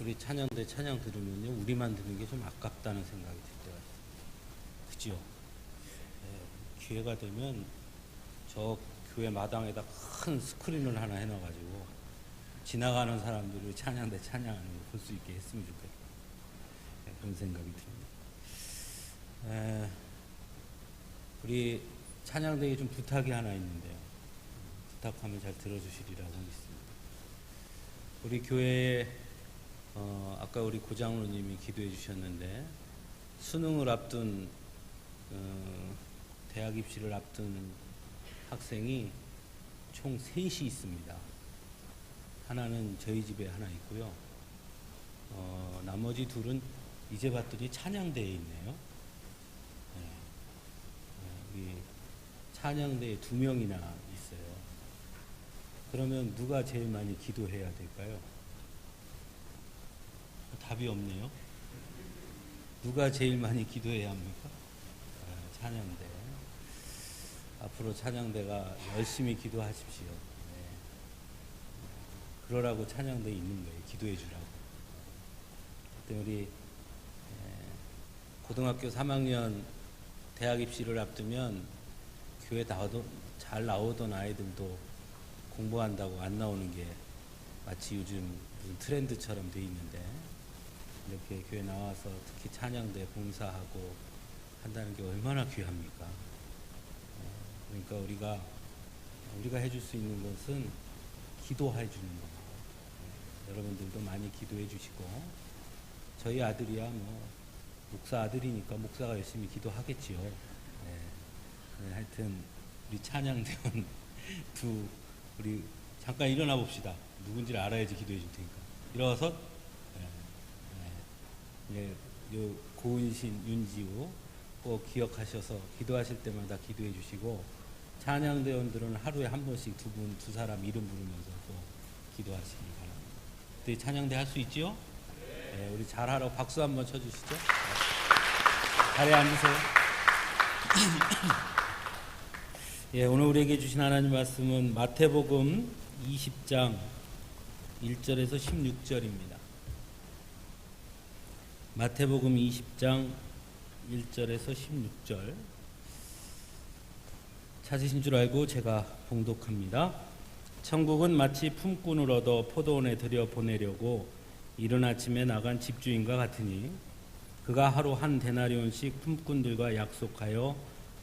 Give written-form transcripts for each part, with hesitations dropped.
우리 찬양대 찬양 들으면요, 우리만 듣는 게 좀 아깝다는 생각이 들 때가 있어요. 그죠? 네, 기회가 되면 저 교회 마당에다 큰 스크린을 하나 해놔가지고 지나가는 사람들이 찬양대 찬양하는 거 볼 수 있게 했으면 좋겠다. 네, 그런 생각이 듭니다. 우리 찬양대에 좀 부탁이 하나 있는데요. 부탁하면 잘 들어주시리라고 믿습니다. 우리 교회에 아까 우리 고장로님이 기도해 주셨는데 수능을 앞둔 대학 입시를 앞둔 학생이 총 3이 있습니다. 하나는 저희 집에 하나 있고요. 나머지 둘은 이제 봤더니 찬양대에 있네요. 이 찬양대에 2명이나 있어요. 그러면 누가 제일 많이 기도해야 될까요? 답이 없네요. 누가 제일 많이 기도해야 합니까? 찬양대. 앞으로 찬양대가 열심히 기도하십시오. 네. 그러라고 찬양대에 있는 거예요. 기도해 주라고. 그때 우리 고등학교 3학년 대학 입시를 앞두면 교회 잘 나오던 아이들도 공부한다고 안 나오는 게 마치 요즘 무슨 트렌드처럼 돼 있는데, 이렇게 교회 나와서 특히 찬양대 봉사하고 한다는 게 얼마나 귀합니까? 그러니까 우리가 해줄 수 있는 것은 기도해 주는 겁니다. 여러분들도 많이 기도해 주시고, 저희 아들이야 뭐 목사 아들이니까 목사가 열심히 기도하겠지요. 하여튼 우리 찬양대원 우리 잠깐 일어나 봅시다. 누군지를 알아야지 기도해 줄 테니까. 일어서 요 고은신, 윤지우 꼭 기억하셔서 기도하실 때마다 기도해 주시고, 찬양대원들은 하루에 한 번씩 두 사람 이름 부르면서 또 기도하시기 바랍니다. 네, 찬양대 할 수 있죠? 네, 우리 잘하라고 박수 한번 쳐주시죠. 자리에 앉으세요. 예, 오늘 우리에게 주신 하나님 말씀은 마태복음 20장 1절에서 16절입니다. 마태복음 20장 1절에서 16절 찾으신 줄 알고 제가 봉독합니다. 천국은 마치 품꾼을 얻어 포도원에 들여 보내려고 이른 아침에 나간 집주인과 같으니, 그가 하루 한 데나리온씩 품꾼들과 약속하여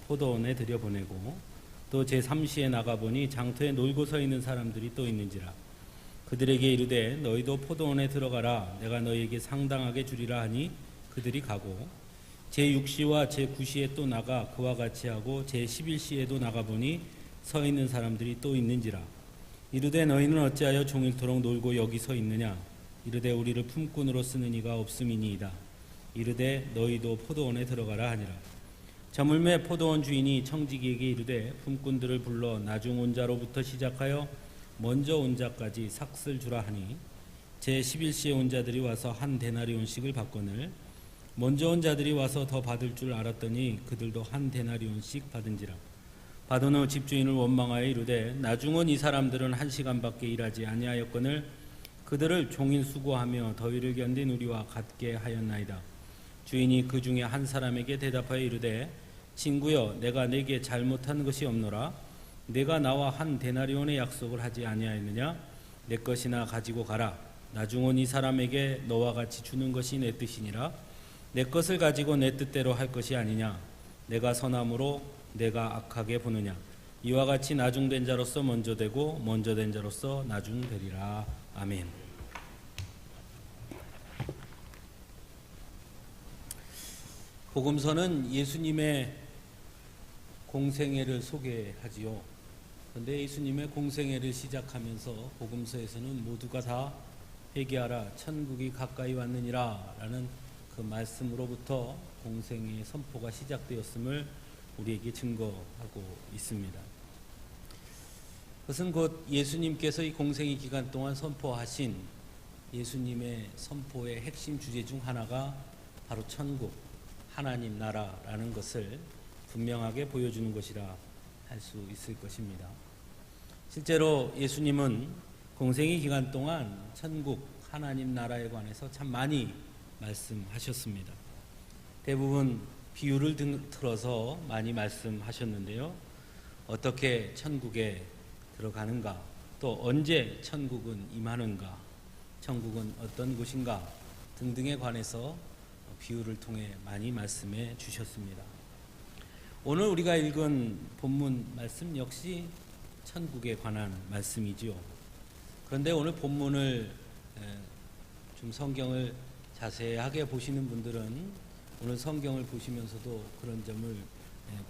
포도원에 들여보내고 또 제3시에 나가보니 장터에 놀고 서 있는 사람들이 또 있는지라. 그들에게 이르되 너희도 포도원에 들어가라. 내가 너희에게 상당하게 주리라 하니 그들이 가고, 제6시와 제9시에 또 나가 그와 같이 하고 제11시에도 나가보니 서 있는 사람들이 또 있는지라. 이르되 너희는 어찌하여 종일토록 놀고 여기 서 있느냐. 이르되 우리를 품꾼으로 쓰는 이가 없음이니이다. 이르되 너희도 포도원에 들어가라 하니라. 저물매 포도원 주인이 청지기에게 이르되 품꾼들을 불러 나중 온 자로부터 시작하여 먼저 온 자까지 삭슬 주라 하니, 제11시에 온 자들이 와서 한 데나리온씩을 받거늘 먼저 온 자들이 와서 더 받을 줄 알았더니 그들도 한 데나리온씩 받은지라. 받은 후 집주인을 원망하여 이르되 나중 온 이 사람들은 1시간밖에 일하지 아니하였거늘 그들을 종일 수고하며 더위를 견딘 우리와 같게 하였나이다. 주인이 그 중에 한 사람에게 대답하여 이르되 친구여, 내가 네게 잘못한 것이 없노라. 내가 나와 한 데나리온의 약속을 하지 아니하였느냐. 내 것이나 가지고 가라. 나중 온 이 사람에게 너와 같이 주는 것이 내 뜻이니라. 내 것을 가지고 내 뜻대로 할 것이 아니냐. 내가 선함으로 내가 악하게 보느냐. 이와 같이 나중된 자로서 먼저 되고 먼저 된 자로서 나중되리라. 아멘. 복음서는 예수님의 공생애를 소개하지요. 그런데 예수님의 공생애를 시작하면서 복음서에서는 모두가 다 회개하라, 천국이 가까이 왔느니라 라는 그 말씀으로부터 공생애의 선포가 시작되었음을 우리에게 증거하고 있습니다. 그것은 곧 예수님께서 이 공생애 기간 동안 선포하신 예수님의 선포의 핵심 주제 중 하나가 바로 천국, 하나님 나라라는 것을 분명하게 보여주는 것이라 할 수 있을 것입니다. 실제로 예수님은 공생애 기간 동안 천국, 하나님 나라에 관해서 참 많이 말씀하셨습니다. 대부분 비유를 들어서 많이 말씀하셨는데요. 어떻게 천국에 들어가는가, 또 언제 천국은 임하는가, 천국은 어떤 곳인가 등등에 관해서 비유를 통해 많이 말씀해 주셨습니다. 오늘 우리가 읽은 본문 말씀 역시 천국에 관한 말씀이지요. 그런데 오늘 본문을 좀 성경을 자세하게 보시는 분들은 오늘 성경을 보시면서도 그런 점을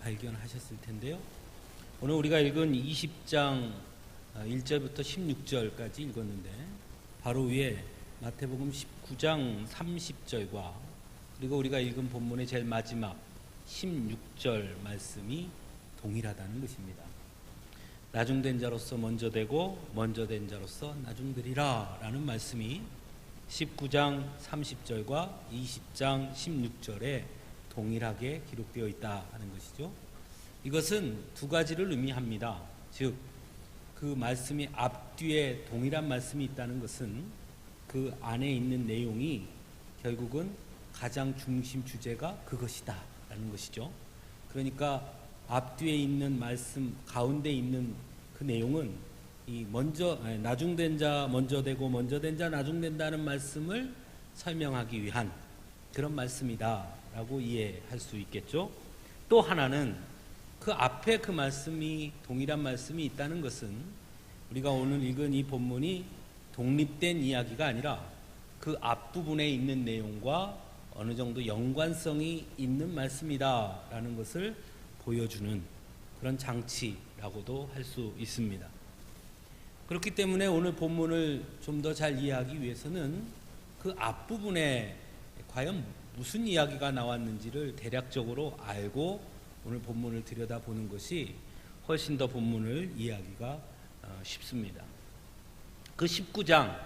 발견하셨을 텐데요. 오늘 우리가 읽은 20장 1절부터 16절까지 읽었는데 바로 위에 마태복음 19장 30절과 그리고 우리가 읽은 본문의 제일 마지막 16절 말씀이 동일하다는 것입니다. 나중된 자로서 먼저 되고 먼저 된 자로서 나중되리라 라는 말씀이 19장 30절과 20장 16절에 동일하게 기록되어 있다 하는 것이죠. 이것은 두 가지를 의미합니다. 즉, 그 말씀이 앞뒤에 동일한 말씀이 있다는 것은 그 안에 있는 내용이 결국은 가장 중심 주제가 그것이다 라는 것이죠. 그러니까 앞뒤에 있는 말씀 가운데 있는 그 내용은 이 나중된 자 먼저 되고 먼저 된 자 나중된다는 말씀을 설명하기 위한 그런 말씀이다 라고 이해할 수 있겠죠. 또 하나는 그 앞에 그 말씀이 동일한 말씀이 있다는 것은 우리가 오늘 읽은 이 본문이 독립된 이야기가 아니라 그 앞부분에 있는 내용과 어느 정도 연관성이 있는 말씀이다 라는 것을 보여주는 그런 장치라고도 할 수 있습니다. 그렇기 때문에 오늘 본문을 좀 더 잘 이해하기 위해서는 그 앞부분에 과연 무슨 이야기가 나왔는지를 대략적으로 알고 오늘 본문을 들여다보는 것이 훨씬 더 본문을 이해하기가 쉽습니다. 그 19장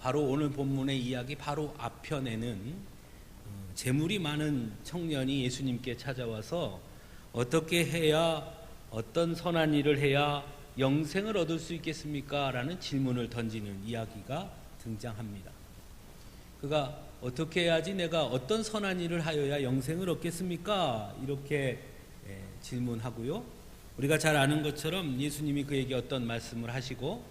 바로 오늘 본문의 이야기 바로 앞편에는 재물이 많은 청년이 예수님께 찾아와서 어떻게 해야 어떤 선한 일을 해야 영생을 얻을 수 있겠습니까? 라는 질문을 던지는 이야기가 등장합니다. 그가 어떻게 해야지 내가 어떤 선한 일을 하여야 영생을 얻겠습니까? 이렇게 질문하고요. 우리가 잘 아는 것처럼 예수님이 그에게 어떤 말씀을 하시고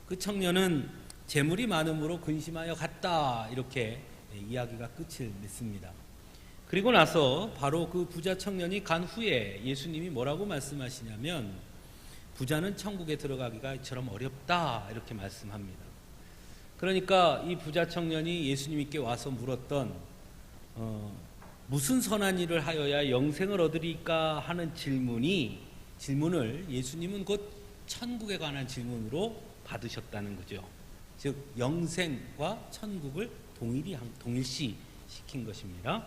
그 청년은 재물이 많음으로 근심하여 갔다 이렇게 이야기가 끝을 맺습니다. 그리고 나서 바로 그 부자 청년이 간 후에 예수님이 뭐라고 말씀하시냐면 부자는 천국에 들어가기가 이처럼 어렵다 이렇게 말씀합니다. 그러니까 이 부자 청년이 예수님께 와서 물었던 무슨 선한 일을 하여야 영생을 얻으리까 하는 질문을 예수님은 곧 천국에 관한 질문으로 받으셨다는 거죠. 즉 영생과 천국을 동일시 시킨 것입니다.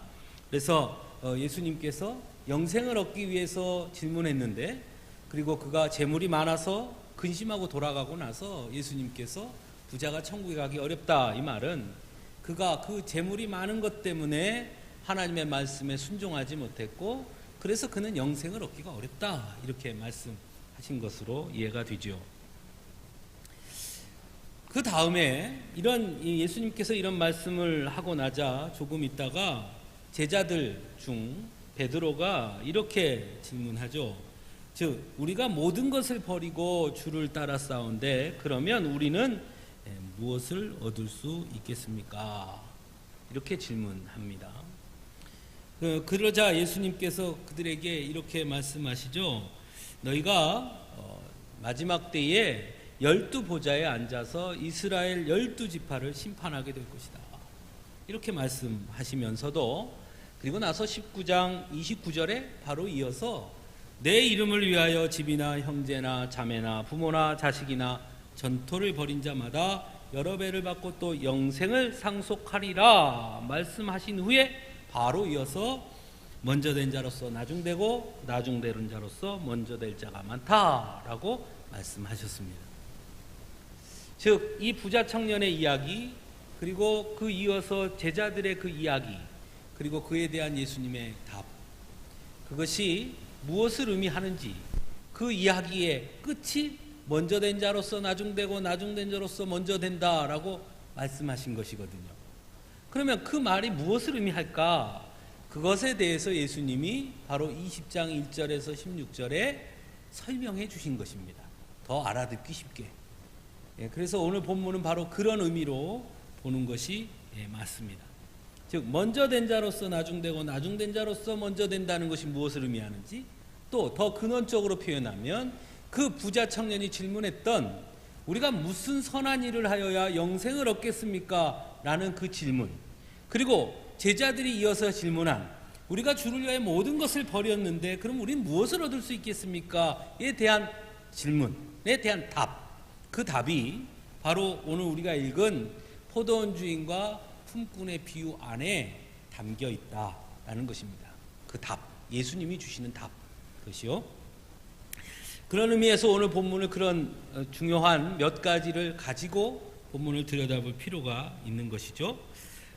그래서 예수님께서 영생을 얻기 위해서 질문했는데 그리고 그가 재물이 많아서 근심하고 돌아가고 나서 예수님께서 부자가 천국에 가기 어렵다 이 말은 그가 그 재물이 많은 것 때문에 하나님의 말씀에 순종하지 못했고 그래서 그는 영생을 얻기가 어렵다 이렇게 말씀하신 것으로 이해가 되죠. 그 다음에 예수님께서 이런 말씀을 하고 나자 조금 있다가 제자들 중 베드로가 이렇게 질문하죠. 즉 우리가 모든 것을 버리고 주를 따라 싸운데 그러면 우리는 무엇을 얻을 수 있겠습니까? 이렇게 질문합니다. 그러자 예수님께서 그들에게 이렇게 말씀하시죠. 너희가 마지막 때에 12보좌에 앉아서 이스라엘 12지파를 심판하게 될 것이다. 이렇게 말씀하시면서도 그리고 나서 19장 29절에 바로 이어서 내 이름을 위하여 집이나 형제나 자매나 부모나 자식이나 전토를 벌인 자마다 여러 배를 받고 또 영생을 상속하리라 말씀하신 후에 바로 이어서 먼저 된 자로서 나중되고 나중된 자로서 먼저 될 자가 많다라고 말씀하셨습니다. 즉 이 부자 청년의 이야기 그리고 그 이어서 제자들의 그 이야기 그리고 그에 대한 예수님의 답 그것이 무엇을 의미하는지 그 이야기의 끝이 먼저 된 자로서 나중되고 나중된 자로서 먼저 된다라고 말씀하신 것이거든요. 그러면 그 말이 무엇을 의미할까? 그것에 대해서 예수님이 바로 20장 1절에서 16절에 설명해 주신 것입니다. 더 알아듣기 쉽게. 그래서 오늘 본문은 바로 그런 의미로 보는 것이 맞습니다. 즉 먼저 된 자로서 나중되고 나중된 자로서 먼저 된다는 것이 무엇을 의미하는지, 또 더 근원적으로 표현하면 그 부자 청년이 질문했던 우리가 무슨 선한 일을 하여야 영생을 얻겠습니까? 라는 그 질문, 그리고 제자들이 이어서 질문한 우리가 주를 위하여 모든 것을 버렸는데 그럼 우리는 무엇을 얻을 수 있겠습니까? 에 대한 질문에 대한 답, 그 답이 바로 오늘 우리가 읽은 포도원 주인과 품꾼의 비유 안에 담겨 있다라는 것입니다. 그 답, 예수님이 주시는 답, 그것이요. 그런 의미에서 오늘 본문을 그런 중요한 몇 가지를 가지고 본문을 들여다볼 필요가 있는 것이죠.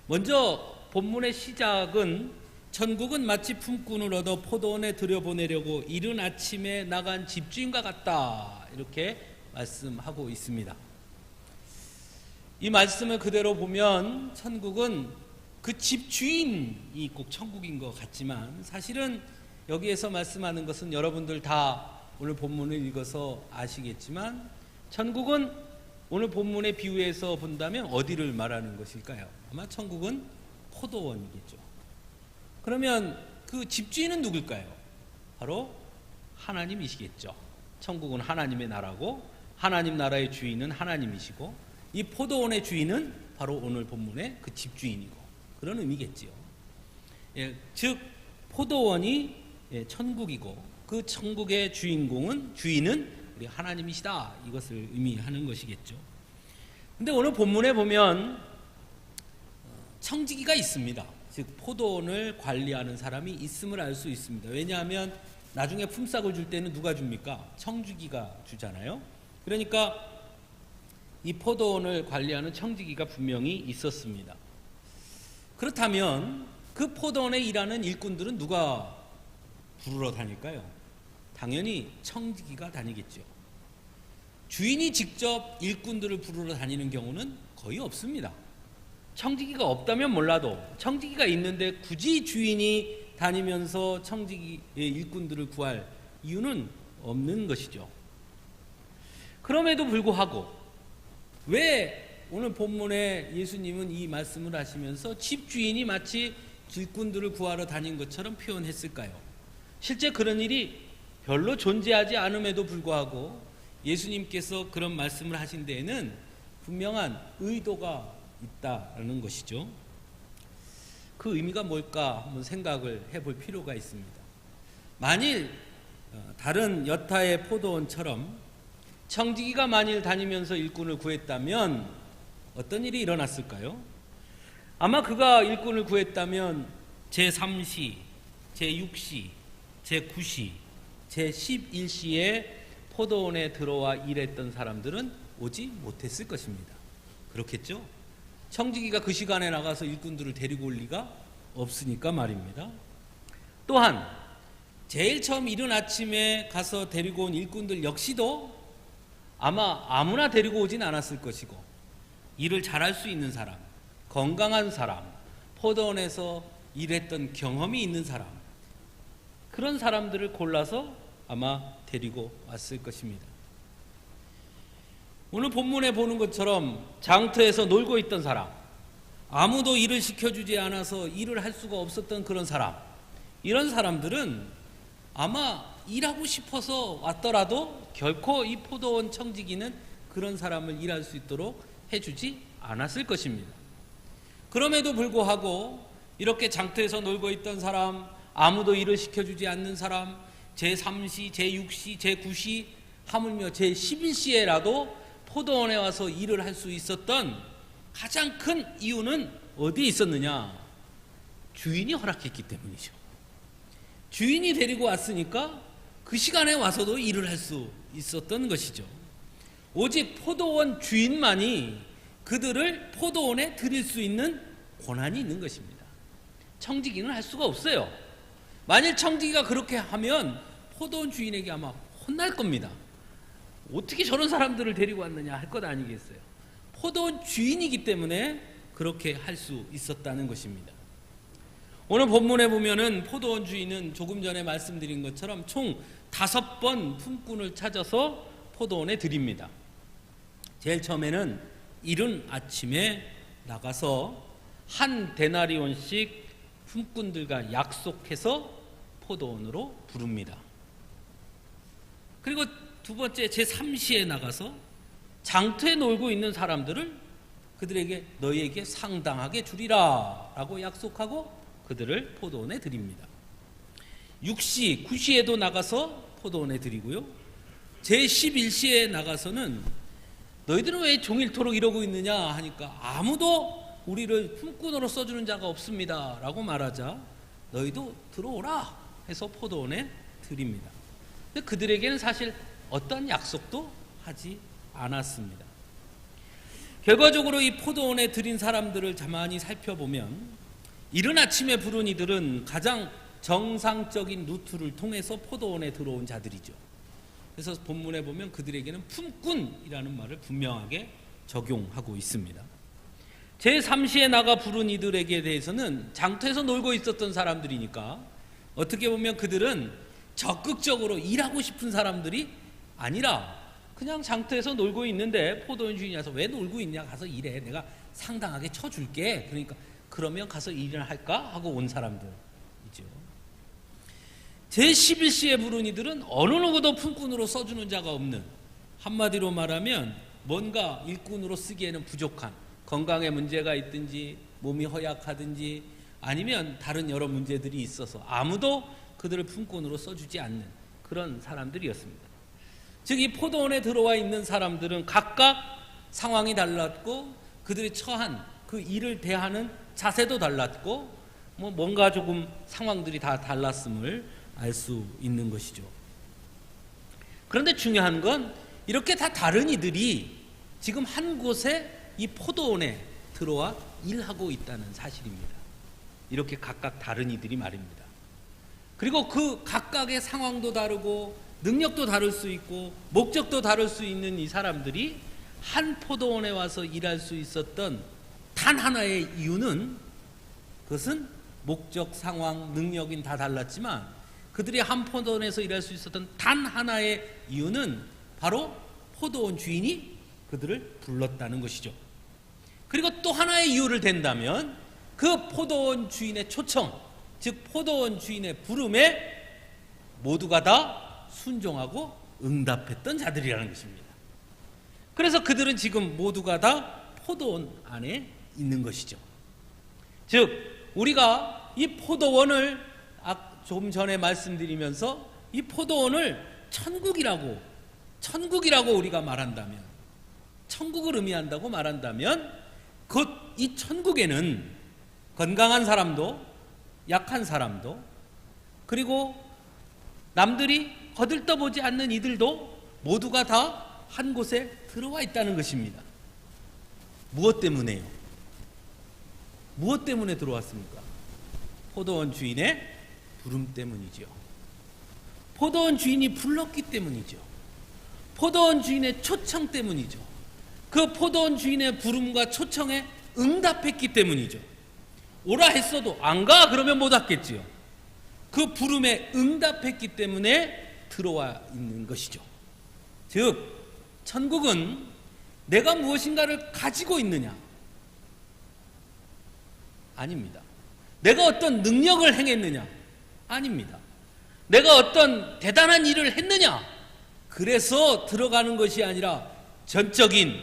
먼저 본문의 시작은 천국은 마치 품꾼을 얻어 포도원에 들여보내려고 이른 아침에 나간 집주인과 같다, 이렇게 말씀하고 있습니다. 이 말씀을 그대로 보면 천국은 그 집주인이 꼭 천국인 것 같지만, 사실은 여기에서 말씀하는 것은 여러분들 다 오늘 본문을 읽어서 아시겠지만, 천국은 오늘 본문의 비유에서 본다면 어디를 말하는 것일까요? 아마 천국은 포도원이겠죠. 그러면 그 집주인은 누굴까요? 바로 하나님이시겠죠. 천국은 하나님의 나라고 하나님 나라의 주인은 하나님이시고, 이 포도원의 주인은 바로 오늘 본문의 그 집주인이고, 그런 의미겠지요. 즉 포도원이 천국이고 그 천국의 주인은 우리 하나님이시다, 이것을 의미하는 것이겠죠. 근데 오늘 본문에 보면 청지기가 있습니다. 즉 포도원을 관리하는 사람이 있음을 알 수 있습니다. 왜냐하면 나중에 품삯을 줄 때는 누가 줍니까? 청지기가 주잖아요. 그러니까 이 포도원을 관리하는 청지기가 분명히 있었습니다. 그렇다면 그 포도원에 일하는 일꾼들은 누가 부르러 다닐까요? 당연히 청지기가 다니겠죠. 주인이 직접 일꾼들을 부르러 다니는 경우는 거의 없습니다. 청지기가 없다면 몰라도 청지기가 있는데 굳이 주인이 다니면서 청지기의 일꾼들을 구할 이유는 없는 것이죠. 그럼에도 불구하고 왜 오늘 본문에 예수님은 이 말씀을 하시면서 집주인이 마치 일꾼들을 구하러 다닌 것처럼 표현했을까요? 실제 그런 일이 별로 존재하지 않음에도 불구하고 예수님께서 그런 말씀을 하신 데에는 분명한 의도가 있다는 것이죠. 그 의미가 뭘까 한번 생각을 해볼 필요가 있습니다. 만일 다른 여타의 포도원처럼 청지기가 만일 다니면서 일꾼을 구했다면 어떤 일이 일어났을까요? 아마 그가 일꾼을 구했다면 제3시, 제6시, 제9시, 제11시에 포도원에 들어와 일했던 사람들은 오지 못했을 것입니다. 그렇겠죠? 청지기가 그 시간에 나가서 일꾼들을 데리고 올 리가 없으니까 말입니다. 또한 제일 처음 이른 아침에 가서 데리고 온 일꾼들 역시도 아마 아무나 데리고 오진 않았을 것이고, 일을 잘할 수 있는 사람, 건강한 사람, 포도원에서 일했던 경험이 있는 사람, 그런 사람들을 골라서 아마 데리고 왔을 것입니다. 오늘 본문에 보는 것처럼 장터에서 놀고 있던 사람, 아무도 일을 시켜주지 않아서 일을 할 수가 없었던 그런 사람, 이런 사람들은 아마 일하고 싶어서 왔더라도 결코 이 포도원 청지기는 그런 사람을 일할 수 있도록 해주지 않았을 것입니다. 그럼에도 불구하고 이렇게 장터에서 놀고 있던 사람, 아무도 일을 시켜주지 않는 사람, 제3시, 제6시, 제9시, 하물며 제11시에라도 포도원에 와서 일을 할 수 있었던 가장 큰 이유는 어디에 있었느냐? 주인이 허락했기 때문이죠. 주인이 데리고 왔으니까 그 시간에 와서도 일을 할 수 있었던 것이죠. 오직 포도원 주인만이 그들을 포도원에 들일 수 있는 권한이 있는 것입니다. 청지기는 할 수가 없어요. 만일 청지기가 그렇게 하면 포도원 주인에게 아마 혼날 겁니다. 어떻게 저런 사람들을 데리고 왔느냐 할 것 아니겠어요. 포도원 주인이기 때문에 그렇게 할 수 있었다는 것입니다. 오늘 본문에 보면은 포도원 주인은 조금 전에 말씀드린 것처럼 총 5번 품꾼을 찾아서 포도원에 들입니다. 제일 처음에는 이른 아침에 나가서 한 데나리온씩 품꾼들과 약속해서 포도원으로 부릅니다. 그리고 두 번째 제3시에 나가서 장터에 놀고 있는 사람들을 그들에게 너희에게 상당하게 주리라 라고 약속하고 그들을 포도원에 드립니다. 6시, 9시에도 나가서 포도원에 드리고요. 제11시에 나가서는 너희들은 왜 종일토록 이러고 있느냐 하니까 아무도 우리를 품꾼으로 써주는 자가 없습니다 라고 말하자 너희도 들어오라 해서 포도원에 드립니다. 근데 그들에게는 사실 어떤 약속도 하지 않았습니다. 결과적으로 이 포도원에 들인 사람들을 가만히 살펴보면 이른 아침에 부른 이들은 가장 정상적인 루트를 통해서 포도원에 들어온 자들이죠. 그래서 본문에 보면 그들에게는 품꾼이라는 말을 분명하게 적용하고 있습니다. 제3시에 나가 부른 이들에게 대해서는 장터에서 놀고 있었던 사람들이니까 어떻게 보면 그들은 적극적으로 일하고 싶은 사람들이 아니라 그냥 장터에서 놀고 있는데 포도원 주인이 와서 왜 놀고 있냐, 가서 일해, 내가 상당하게 쳐줄게, 그러니까 그러면 가서 일을 할까 하고 온 사람들이죠. 제11시에 부른 이들은 어느 누구도 품꾼으로 써주는 자가 없는, 한마디로 말하면 뭔가 일꾼으로 쓰기에는 부족한, 건강에 문제가 있든지 몸이 허약하든지 아니면 다른 여러 문제들이 있어서 아무도 그들을 품꾼으로 써주지 않는 그런 사람들이었습니다. 즉 이 포도원에 들어와 있는 사람들은 각각 상황이 달랐고 그들이 처한 그 일을 대하는 자세도 달랐고 뭔가 조금 상황들이 다 달랐음을 알 수 있는 것이죠. 그런데 중요한 건 이렇게 다 다른 이들이 지금 한 곳에 이 포도원에 들어와 일하고 있다는 사실입니다. 이렇게 각각 다른 이들이 말입니다. 그리고 그 각각의 상황도 다르고 능력도 다를 수 있고 목적도 다를 수 있는 이 사람들이 한 포도원에 와서 일할 수 있었던 단 하나의 이유는, 그것은 목적, 상황, 능력인 다 달랐지만 그들이 한 포도원에서 일할 수 있었던 단 하나의 이유는 바로 포도원 주인이 그들을 불렀다는 것이죠. 그리고 또 하나의 이유를 댄다면 그 포도원 주인의 초청, 즉 포도원 주인의 부름에 모두가 다 순종하고 응답했던 자들이라는 것입니다. 그래서 그들은 지금 모두가 다 포도원 안에 있는 것이죠. 즉 우리가 이 포도원을 조금 전에 말씀드리면서 이 포도원을 천국이라고 우리가 말한다면, 천국을 의미한다고 말한다면 곧 이 천국에는 건강한 사람도 약한 사람도 그리고 남들이 거들떠보지 않는 이들도 모두가 다 한 곳에 들어와 있다는 것입니다. 무엇 때문에요? 무엇 때문에 들어왔습니까? 포도원 주인의 부름 때문이죠. 포도원 주인이 불렀기 때문이죠. 포도원 주인의 초청 때문이죠. 그 포도원 주인의 부름과 초청에 응답했기 때문이죠. 오라 했어도 안 가 그러면 못 왔겠지요. 그 부름에 응답했기 때문에 들어와 있는 것이죠. 즉 천국은 내가 무엇인가를 가지고 있느냐? 아닙니다. 내가 어떤 능력을 행했느냐? 아닙니다. 내가 어떤 대단한 일을 했느냐? 그래서 들어가는 것이 아니라 전적인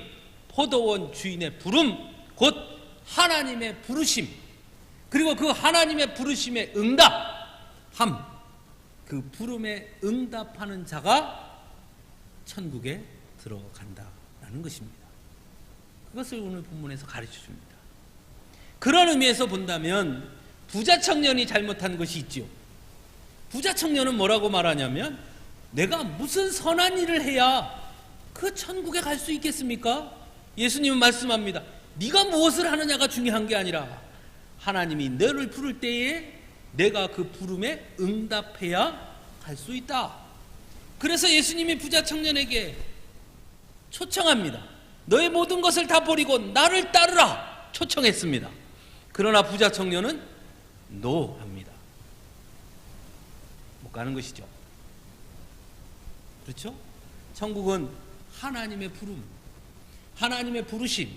포도원 주인의 부름, 곧 하나님의 부르심, 그리고 그 하나님의 부르심에 응답함, 그 부름에 응답하는 자가 천국에 들어간다라는 것입니다. 그것을 오늘 본문에서 가르쳐 줍니다. 그런 의미에서 본다면 부자 청년이 잘못한 것이 있지요. 부자 청년은 뭐라고 말하냐면 내가 무슨 선한 일을 해야 그 천국에 갈 수 있겠습니까? 예수님은 말씀합니다. 네가 무엇을 하느냐가 중요한 게 아니라 하나님이 너를 부를 때에 내가 그 부름에 응답해야 갈 수 있다. 그래서 예수님이 부자 청년에게 초청합니다. 너의 모든 것을 다 버리고 나를 따르라 초청했습니다. 그러나 부자 청년은 노 합니다. 못 가는 것이죠. 그렇죠? 천국은 하나님의 부름, 하나님의 부르심,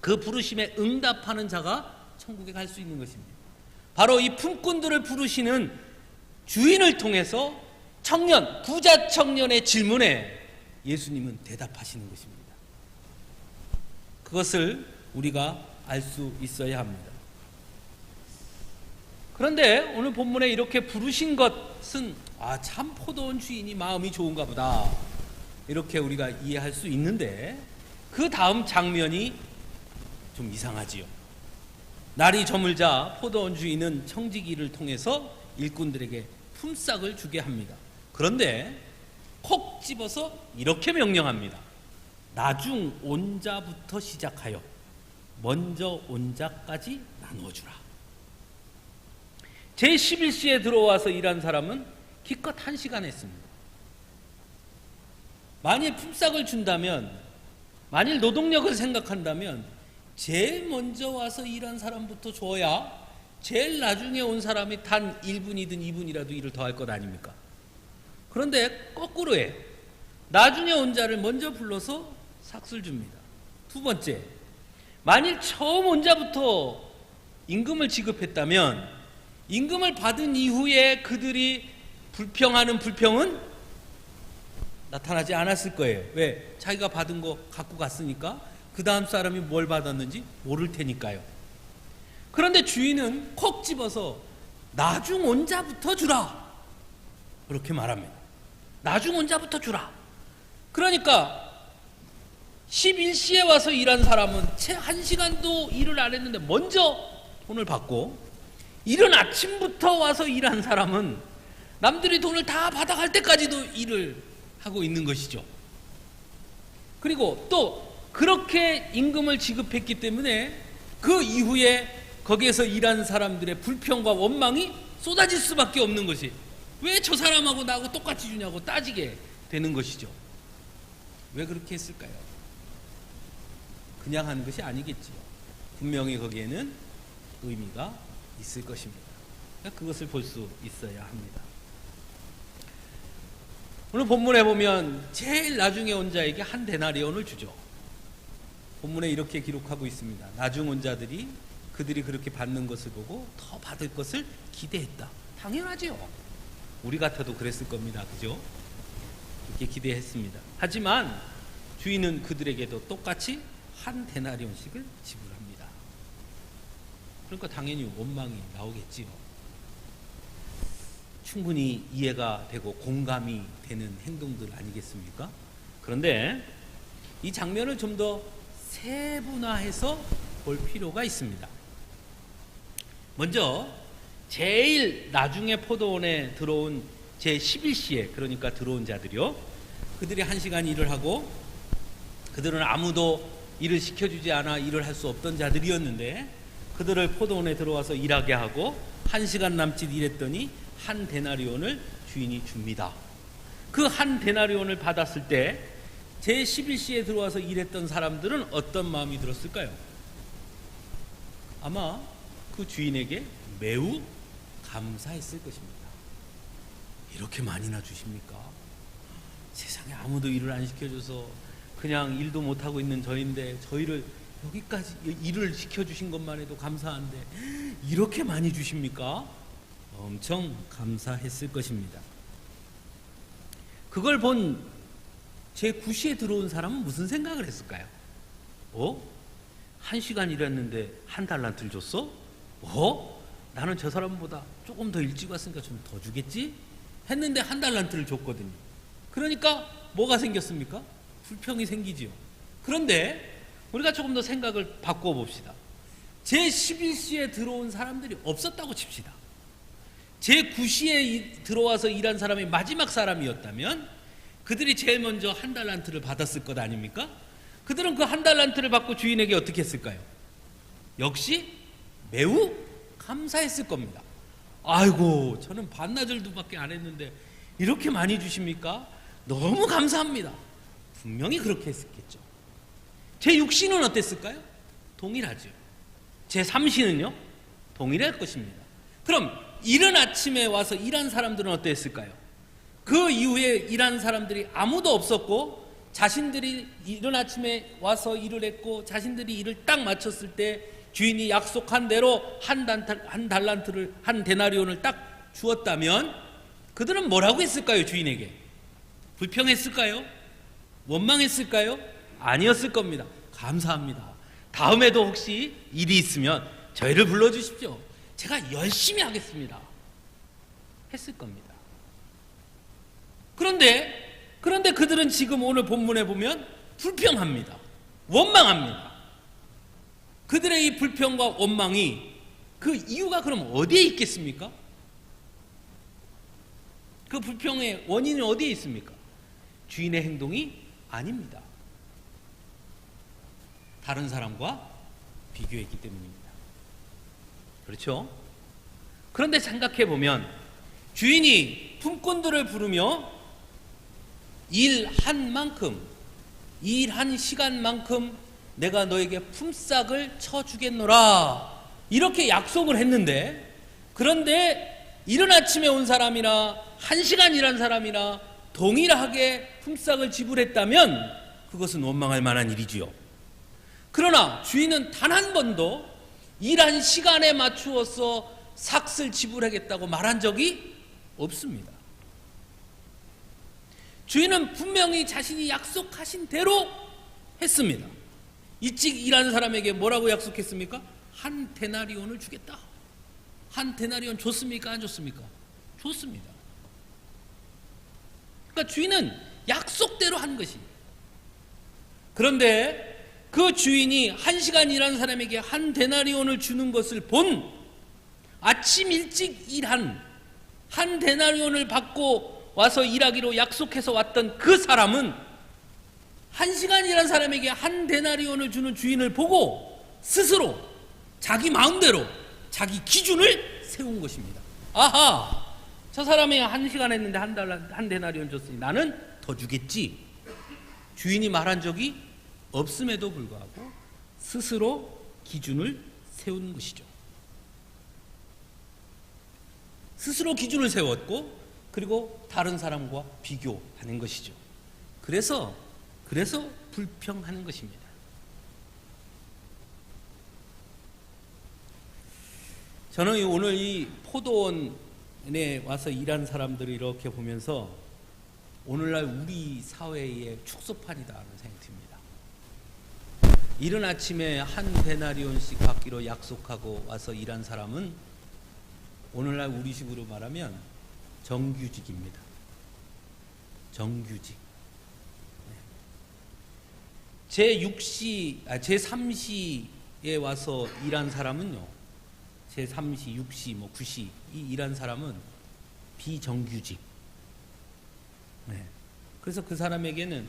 그 부르심에 응답하는 자가 천국에 갈 수 있는 것입니다. 바로 이 품꾼들을 부르시는 주인을 통해서 청년, 부자 청년의 질문에 예수님은 대답하시는 것입니다. 그것을 우리가 알 수 있어야 합니다. 그런데 오늘 본문에 이렇게 부르신 것은 참 포도원 주인이 마음이 좋은가 보다 이렇게 우리가 이해할 수 있는데, 그 다음 장면이 좀 이상하지요. 날이 저물자 포도원 주인은 청지기를 통해서 일꾼들에게 품삯을 주게 합니다. 그런데 콕 집어서 이렇게 명령합니다. 나중 온 자부터 시작하여 먼저 온 자까지 나누어주라. 제11시에 들어와서 일한 사람은 기껏 1시간 했습니다. 만일 품삯을 준다면, 만일 노동력을 생각한다면 제일 먼저 와서 일한 사람부터 줘야 제일 나중에 온 사람이 단 1분이든 2분이라도 일을 더 할 것 아닙니까? 그런데 거꾸로에 나중에 온 자를 먼저 불러서 삭슬 줍니다. 두 번째, 만일 처음 온 자부터 임금을 지급했다면 임금을 받은 이후에 그들이 불평하는 불평은 나타나지 않았을 거예요. 왜? 자기가 받은 거 갖고 갔으니까 그 다음 사람이 뭘 받았는지 모를 테니까요. 그런데 주인은 콕 집어서 나중 온 자부터 주라 그렇게 말합니다. 나중 온 자부터 주라. 그러니까 11시에 와서 일한 사람은 채 1시간도 일을 안 했는데 먼저 돈을 받고, 이른 아침부터 와서 일한 사람은 남들이 돈을 다 받아갈 때까지도 일을 하고 있는 것이죠. 그리고 또 그렇게 임금을 지급했기 때문에 그 이후에 거기에서 일한 사람들의 불평과 원망이 쏟아질 수밖에 없는 것이, 왜 저 사람하고 나하고 똑같이 주냐고 따지게 되는 것이죠. 왜 그렇게 했을까요? 그냥 하는 것이 아니겠지요. 분명히 거기에는 의미가 있을 것입니다. 그것을 볼 수 있어야 합니다. 오늘 본문에 보면 제일 나중에 온 자에게 한 데나리온을 주죠. 본문에 이렇게 기록하고 있습니다. 나중 온 자들이 그들이 그렇게 받는 것을 보고 더 받을 것을 기대했다. 당연하죠. 우리 같아도 그랬을 겁니다. 그죠? 그렇게 기대했습니다. 하지만 주인은 그들에게도 똑같이 한 데나리온씩을 지불합니다. 그러니까 당연히 원망이 나오겠지요. 충분히 이해가 되고 공감이 되는 행동들 아니겠습니까? 그런데 이 장면을 좀 더 세분화해서 볼 필요가 있습니다. 먼저 제일 나중에 포도원에 들어온 제11시에, 그러니까 들어온 자들이요, 그들이 1시간 일을 하고 그들은 아무도 일을 시켜주지 않아 일을 할 수 없던 자들이었는데, 그들을 포도원에 들어와서 일하게 하고 1시간 남짓 일했더니 한 데나리온을 주인이 줍니다. 그 한 데나리온을 받았을 때 제11시에 들어와서 일했던 사람들은 어떤 마음이 들었을까요? 아마 그 주인에게 매우 감사했을 것입니다. 이렇게 많이나 주십니까? 세상에 아무도 일을 안 시켜줘서 그냥 일도 못하고 있는 저인데 저희를 여기까지 일을 시켜주신 것만 해도 감사한데 이렇게 많이 주십니까? 엄청 감사했을 것입니다. 그걸 본 제9시에 들어온 사람은 무슨 생각을 했을까요? 1시간 일했는데 한 달란트를 줬어? 나는 저 사람보다 조금 더 일찍 왔으니까 좀 더 주겠지? 했는데 한 달란트를 줬거든요. 그러니까 뭐가 생겼습니까? 불평이 생기지요. 그런데 우리가 조금 더 생각을 바꾸어 봅시다. 제11시에 들어온 사람들이 없었다고 칩시다. 제9시에 들어와서 일한 사람이 마지막 사람이었다면 그들이 제일 먼저 한 달란트를 받았을 것 아닙니까? 그들은 그 한 달란트를 받고 주인에게 어떻게 했을까요? 역시 매우 감사했을 겁니다. 아이고, 저는 반나절도 밖에 안 했는데 이렇게 많이 주십니까? 너무 감사합니다. 분명히 그렇게 했었겠죠. 제6시는 어땠을까요? 동일하죠. 제3시는요? 동일할 것입니다. 그럼 이른 아침에 와서 일한 사람들은 어땠을까요? 그 이후에 일한 사람들이 아무도 없었고 자신들이 이른 아침에 와서 일을 했고 자신들이 일을 딱 마쳤을 때 주인이 약속한 대로 한 달란트를, 한 데나리온을 딱 주었다면 그들은 뭐라고 했을까요? 주인에게 불평했을까요? 원망했을까요? 아니었을 겁니다. 감사합니다. 다음에도 혹시 일이 있으면 저희를 불러주십시오. 제가 열심히 하겠습니다. 했을 겁니다. 그런데 그들은 지금 오늘 본문에 보면 불평합니다. 원망합니다. 그들의 이 불평과 원망이 그 이유가 그럼 어디에 있겠습니까? 그 불평의 원인이 어디에 있습니까? 주인의 행동이 아닙니다. 다른 사람과 비교했기 때문입니다. 그렇죠? 그런데 생각해 보면 주인이 품꾼들을 부르며 일한 만큼, 일한 시간만큼 내가 너에게 품삯을 쳐주겠노라 이렇게 약속을 했는데, 그런데 이른 아침에 온 사람이나 1시간 일한 사람이나 동일하게 품삯을 지불했다면 그것은 원망할 만한 일이지요. 그러나 주인은 단 한 번도 일한 시간에 맞추어서 삭슬 지불하겠다고 말한 적이 없습니다. 주인은 분명히 자신이 약속하신 대로 했습니다. 일찍 일하는 사람에게 뭐라고 약속했습니까? 한 데나리온을 주겠다. 한 데나리온 줬습니까? 안 줬습니까? 줬습니다. 그러니까 주인은 약속대로 한 것입니다. 그런데 그 주인이 1시간 일한 사람에게 한 데나리온을 주는 것을 본 아침 일찍 일한 한 데나리온을 받고 와서 일하기로 약속해서 왔던 그 사람은 1시간 일한 사람에게 한 데나리온을 주는 주인을 보고 스스로 자기 마음대로 자기 기준을 세운 것입니다. 아하, 저 사람이 1시간 했는데 한 데나리온 줬으니 나는 더 주겠지. 주인이 말한 적이 없음에도 불구하고 스스로 기준을 세운 것이죠. 스스로 기준을 세웠고 그리고 다른 사람과 비교하는 것이죠. 그래서 불평하는 것입니다. 저는 오늘 이 포도원에 와서 일하는 사람들을 이렇게 보면서 오늘날 우리 사회의 축소판이다라는 생각이 듭니다. 이른 아침에 한 데나리온씩 받기로 약속하고 와서 일한 사람은 오늘날 우리식으로 말하면 정규직입니다. 정규직. 제3시에 와서 일한 사람은요, 제3시, 6시, 9시 이 일한 사람은 비정규직. 그래서 그 사람에게는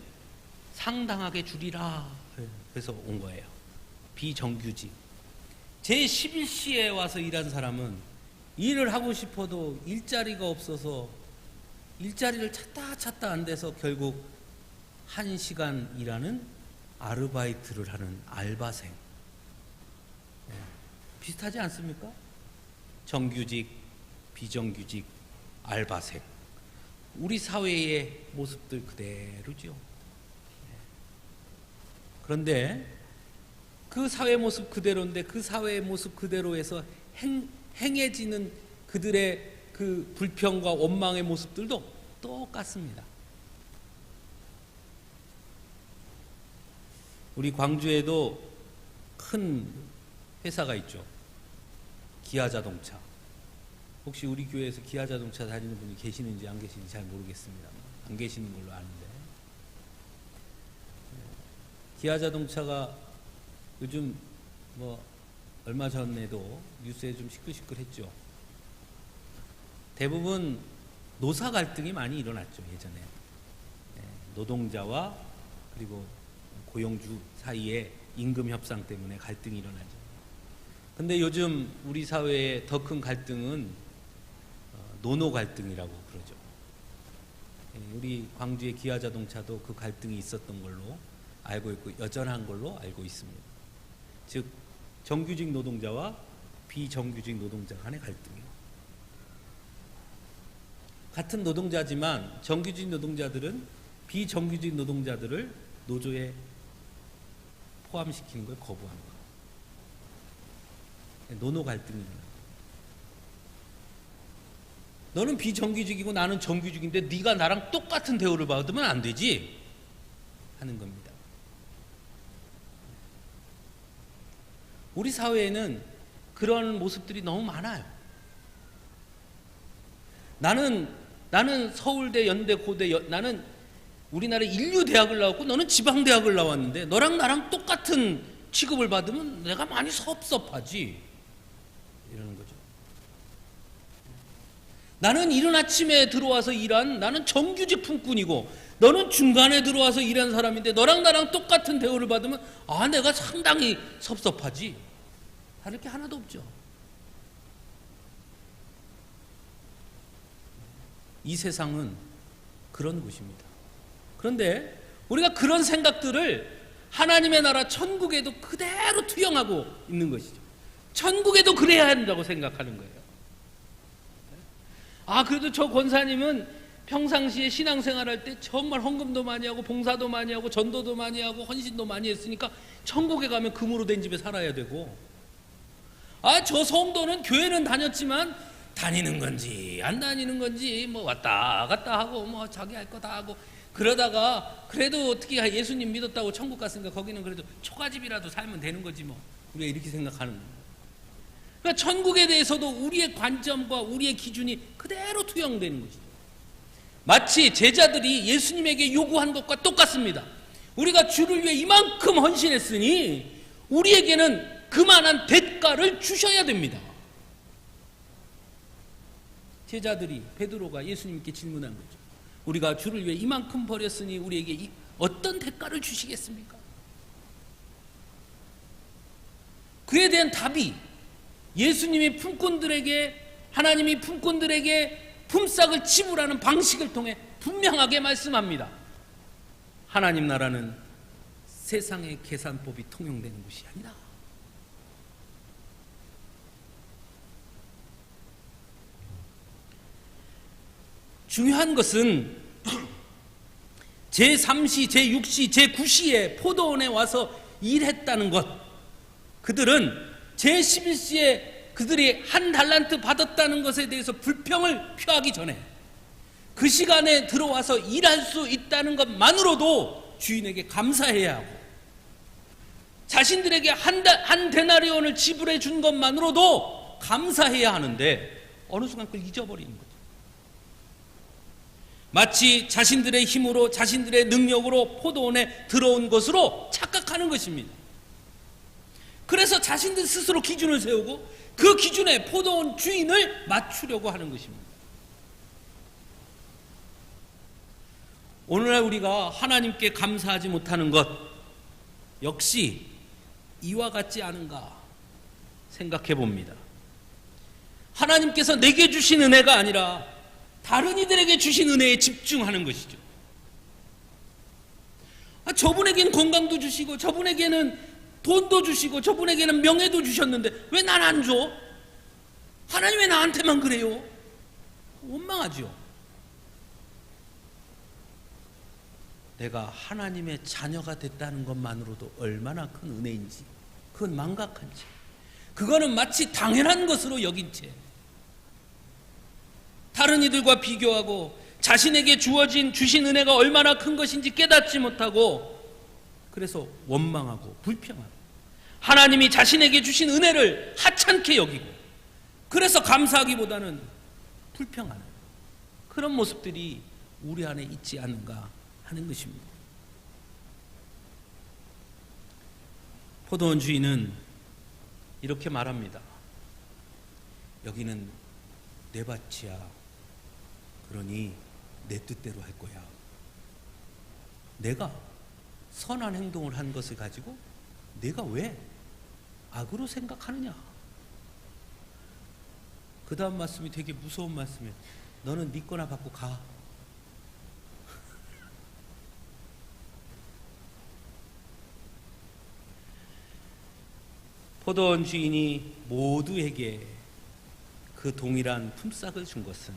상당하게 주리라. 그래서 온 거예요. 비정규직. 제11시에 와서 일한 사람은 일을 하고 싶어도 일자리가 없어서 일자리를 찾다 안 돼서 결국 1시간 일하는 아르바이트를 하는 알바생. 비슷하지 않습니까? 정규직, 비정규직, 알바생. 우리 사회의 모습들 그대로죠. 그런데 그 사회 모습 그대로인데 그 사회의 모습 그대로에서 행해지는 그들의 그 불평과 원망의 모습들도 똑같습니다. 우리 광주에도 큰 회사가 있죠. 기아자동차. 혹시 우리 교회에서 기아자동차 다니는 분이 계시는지 안 계시는지 잘 모르겠습니다. 안 계시는 걸로 아는데. 기아자동차가 요즘 얼마 전에도 뉴스에 좀 시끌시끌했죠. 대부분 노사 갈등이 많이 일어났죠. 예전에 노동자와 그리고 고용주 사이에 임금 협상 때문에 갈등이 일어나죠. 근데 요즘 우리 사회의 더 큰 갈등은 노노 갈등이라고 그러죠. 우리 광주의 기아자동차도 그 갈등이 있었던 걸로 알고 있고 여전한 걸로 알고 있습니다. 즉 정규직 노동자와 비정규직 노동자 간의 갈등이요. 같은 노동자지만 정규직 노동자들은 비정규직 노동자들을 노조에 포함시키는 걸 거부하는 거예요. 노노 갈등이 일어나요. 너는 비정규직이고 나는 정규직인데 네가 나랑 똑같은 대우를 받으면 안 되지 하는 겁니다. 우리 사회에는 그런 모습들이 너무 많아요. 나는 서울대, 연대, 고대, 나는 우리나라 인류대학을 나왔고 너는 지방대학을 나왔는데 너랑 나랑 똑같은 취급을 받으면 내가 많이 섭섭하지 이러는 거죠. 나는 이른 아침에 들어와서 일한 나는 정규직 품꾼이고 너는 중간에 들어와서 일한 사람인데 너랑 나랑 똑같은 대우를 받으면 내가 상당히 섭섭하지. 다를 게 하나도 없죠. 이 세상은 그런 곳입니다. 그런데 우리가 그런 생각들을 하나님의 나라 천국에도 그대로 투영하고 있는 것이죠. 천국에도 그래야 한다고 생각하는 거예요. 그래도 저 권사님은 평상시에 신앙생활할 때 정말 헌금도 많이 하고 봉사도 많이 하고 전도도 많이 하고 헌신도 많이 했으니까 천국에 가면 금으로 된 집에 살아야 되고, 저 성도는 교회는 다녔지만 다니는 건지 안 다니는 건지 뭐 왔다 갔다 하고 뭐 자기 할 거 다 하고 그러다가 그래도 어떻게 예수님 믿었다고 천국 갔으니까 거기는 그래도 초가집이라도 살면 되는 거지 뭐, 우리가 이렇게 생각하는 거예요. 그러니까 천국에 대해서도 우리의 관점과 우리의 기준이 그대로 투영되는 것이죠. 마치 제자들이 예수님에게 요구한 것과 똑같습니다. 우리가 주를 위해 이만큼 헌신했으니 우리에게는 그만한 대가를 주셔야 됩니다. 제자들이, 베드로가 예수님께 질문한 거죠. 우리가 주를 위해 이만큼 버렸으니 우리에게 어떤 대가를 주시겠습니까? 그에 대한 답이 예수님이 품꾼들에게, 하나님이 품꾼들에게 품삯을 지불하는 방식을 통해 분명하게 말씀합니다. 하나님 나라는 세상의 계산법이 통용되는 것이 아니라 중요한 것은 제3시, 제6시, 제9시에 포도원에 와서 일했다는 것, 그들은 제11시에 그들이 한 달란트 받았다는 것에 대해서 불평을 표하기 전에 그 시간에 들어와서 일할 수 있다는 것만으로도 주인에게 감사해야 하고, 자신들에게 한 데나리온을 지불해 준 것만으로도 감사해야 하는데 어느 순간 그걸 잊어버리는 거죠. 마치 자신들의 힘으로, 자신들의 능력으로 포도원에 들어온 것으로 착각하는 것입니다. 그래서 자신들 스스로 기준을 세우고 그 기준에 포도원 주인을 맞추려고 하는 것입니다. 오늘날 우리가 하나님께 감사하지 못하는 것 역시 이와 같지 않은가 생각해 봅니다. 하나님께서 내게 주신 은혜가 아니라 다른 이들에게 주신 은혜에 집중하는 것이죠. 저분에게는 건강도 주시고 저분에게는 돈도 주시고 저분에게는 명예도 주셨는데 왜 난 안 줘? 하나님 왜 나한테만 그래요? 원망하죠. 내가 하나님의 자녀가 됐다는 것만으로도 얼마나 큰 은혜인지, 그건 망각한 채, 그거는 마치 당연한 것으로 여긴 채 다른 이들과 비교하고 자신에게 주신 은혜가 얼마나 큰 것인지 깨닫지 못하고, 그래서 원망하고 불평하고 하나님이 자신에게 주신 은혜를 하찮게 여기고, 그래서 감사하기보다는 불평하는 그런 모습들이 우리 안에 있지 않은가 하는 것입니다. 포도원 주인은 이렇게 말합니다. 여기는 내 밭이야. 그러니 내 뜻대로 할 거야. 내가 선한 행동을 한 것을 가지고 내가 왜 악으로 생각하느냐. 그 다음 말씀이 되게 무서운 말씀이에요. 너는 네 거나 받고 가. 포도원 주인이 모두에게 그 동일한 품삯을 준 것은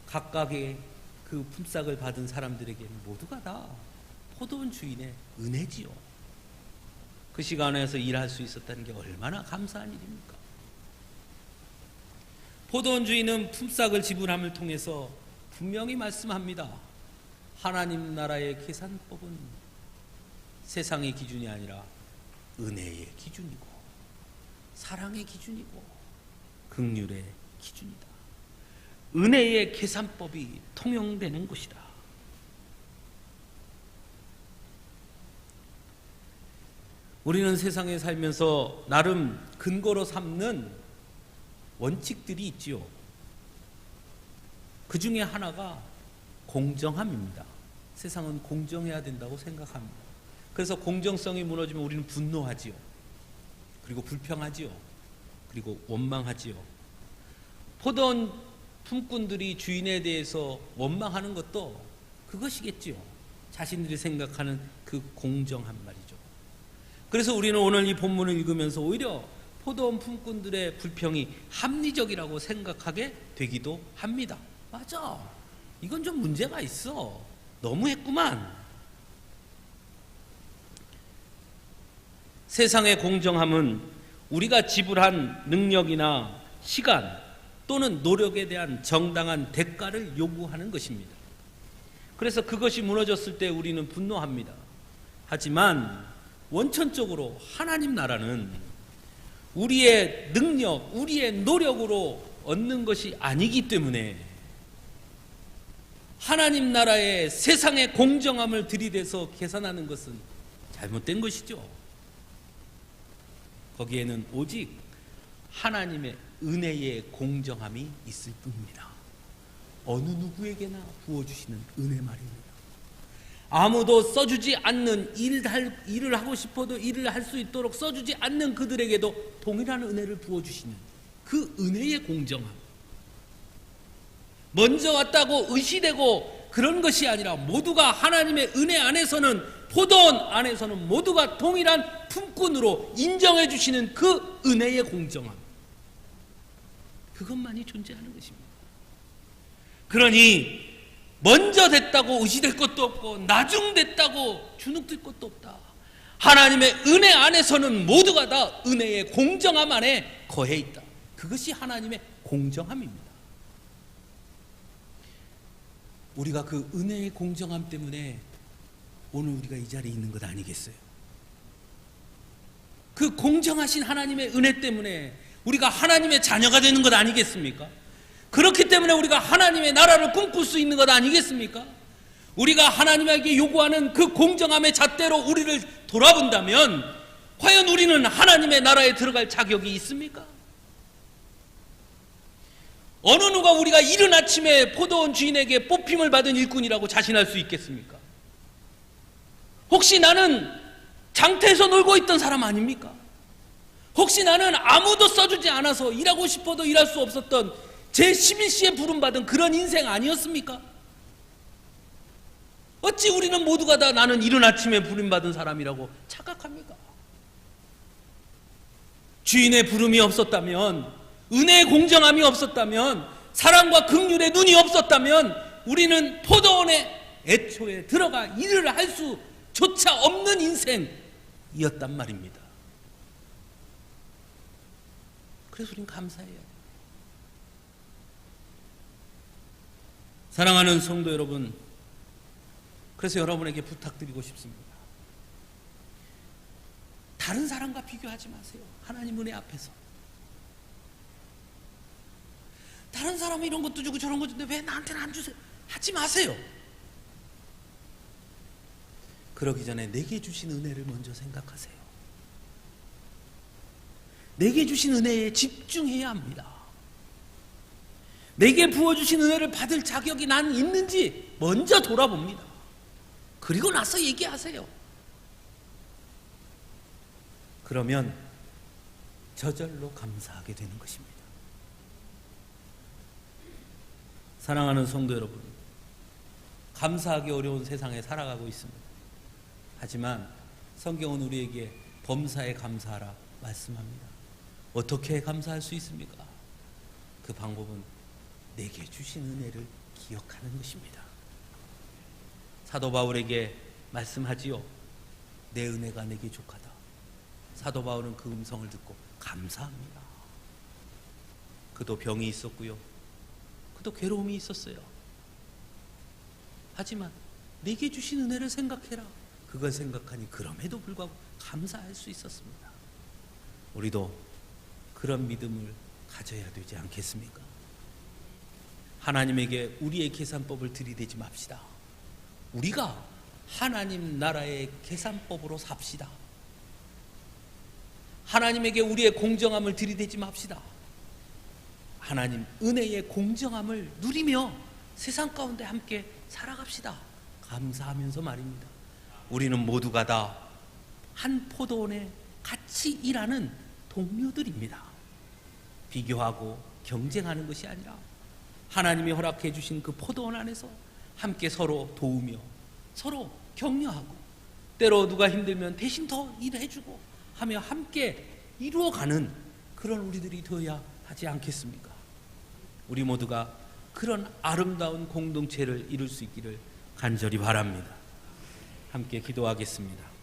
각각의 그 품삯을 받은 사람들에게는 모두가 다 포도원 주인의 은혜지요. 그 시간에서 일할 수 있었다는 게 얼마나 감사한 일입니까? 포도원 주인은 품삯을 지불함을 통해서 분명히 말씀합니다. 하나님 나라의 계산법은 세상의 기준이 아니라 은혜의 기준이고 사랑의 기준이고 긍휼의 기준이다. 은혜의 계산법이 통용되는 것이다. 우리는 세상에 살면서 나름 근거로 삼는 원칙들이 있지요. 그 중에 하나가 공정함입니다. 세상은 공정해야 된다고 생각합니다. 그래서 공정성이 무너지면 우리는 분노하지요. 그리고 불평하지요. 그리고 원망하지요. 포도원 품꾼들이 주인에 대해서 원망하는 것도 그것이겠지요. 자신들이 생각하는 그 공정한 말이죠. 그래서 우리는 오늘 이 본문을 읽으면서 오히려 포도원 품꾼들의 불평이 합리적이라고 생각하게 되기도 합니다. 맞아. 이건 좀 문제가 있어. 너무했구만. 세상의 공정함은 우리가 지불한 능력이나 시간 또는 노력에 대한 정당한 대가를 요구하는 것입니다. 그래서 그것이 무너졌을 때 우리는 분노합니다. 하지만 원천적으로 하나님 나라는 우리의 능력, 우리의 노력으로 얻는 것이 아니기 때문에 하나님 나라의 세상의 공정함을 들이대서 계산하는 것은 잘못된 것이죠. 거기에는 오직 하나님의 은혜의 공정함이 있을 뿐입니다. 어느 누구에게나 부어주시는 은혜 말입니다. 아무도 써주지 않는 일을 하고 싶어도 일을 할 수 있도록 써주지 않는 그들에게도 동일한 은혜를 부어주시는 그 은혜의 공정함. 먼저 왔다고 의시되고 그런 것이 아니라 모두가 하나님의 은혜 안에서는 포도원 안에서는 모두가 동일한 품꾼으로 인정해 주시는 그 은혜의 공정함. 그것만이 존재하는 것입니다. 그러니 먼저 됐다고 의시될 것도 없고 나중됐다고 주눅들 것도 없다. 하나님의 은혜 안에서는 모두가 다 은혜의 공정함 안에 거해 있다. 그것이 하나님의 공정함입니다. 우리가 그 은혜의 공정함 때문에 오늘 우리가 이 자리에 있는 것 아니겠어요? 그 공정하신 하나님의 은혜 때문에 우리가 하나님의 자녀가 되는 것 아니겠습니까? 그렇기 때문에 우리가 하나님의 나라를 꿈꿀 수 있는 것 아니겠습니까? 우리가 하나님에게 요구하는 그 공정함의 잣대로 우리를 돌아본다면 과연 우리는 하나님의 나라에 들어갈 자격이 있습니까? 어느 누가 우리가 이른 아침에 포도원 주인에게 뽑힘을 받은 일꾼이라고 자신할 수 있겠습니까? 혹시 나는 장터에서 놀고 있던 사람 아닙니까? 혹시 나는 아무도 써주지 않아서 일하고 싶어도 일할 수 없었던 제11시에 부름받은 그런 인생 아니었습니까? 어찌 우리는 모두가 다 나는 이른 아침에 부름받은 사람이라고 착각합니까? 주인의 부름이 없었다면, 은혜의 공정함이 없었다면, 사랑과 긍휼의 눈이 없었다면 우리는 포도원에 애초에 들어가 일을 할 수조차 없는 인생이었단 말입니다. 그래서 우리는 감사해요. 사랑하는 성도 여러분, 그래서 여러분에게 부탁드리고 싶습니다. 다른 사람과 비교하지 마세요. 하나님 은혜 앞에서. 다른 사람은 이런 것도 주고 저런 것도 주는데 왜 나한테는 안 주세요? 하지 마세요. 그러기 전에 내게 주신 은혜를 먼저 생각하세요. 내게 주신 은혜에 집중해야 합니다. 내게 부어주신 은혜를 받을 자격이 난 있는지 먼저 돌아봅니다. 그리고 나서 얘기하세요. 그러면 저절로 감사하게 되는 것입니다. 사랑하는 성도 여러분, 감사하기 어려운 세상에 살아가고 있습니다. 하지만 성경은 우리에게 범사에 감사하라 말씀합니다. 어떻게 감사할 수 있습니까? 그 방법은 내게 주신 은혜를 기억하는 것입니다. 사도 바울에게 말씀하지요. 내 은혜가 내게 족하다. 사도 바울은 그 음성을 듣고 감사합니다. 그도 병이 있었고요. 그도 괴로움이 있었어요. 하지만 내게 주신 은혜를 생각해라. 그걸 생각하니 그럼에도 불구하고 감사할 수 있었습니다. 우리도 그런 믿음을 가져야 되지 않겠습니까? 하나님에게 우리의 계산법을 들이대지 맙시다. 우리가 하나님 나라의 계산법으로 삽시다. 하나님에게 우리의 공정함을 들이대지 맙시다. 하나님 은혜의 공정함을 누리며 세상 가운데 함께 살아갑시다. 감사하면서 말입니다. 우리는 모두가 다 한 포도원에 같이 일하는 동료들입니다. 비교하고 경쟁하는 것이 아니라 하나님이 허락해 주신 그 포도원 안에서 함께 서로 도우며 서로 격려하고 때로 누가 힘들면 대신 더 일해주고 하며 함께 이루어가는 그런 우리들이 되어야 하지 않겠습니까? 우리 모두가 그런 아름다운 공동체를 이룰 수 있기를 간절히 바랍니다. 함께 기도하겠습니다.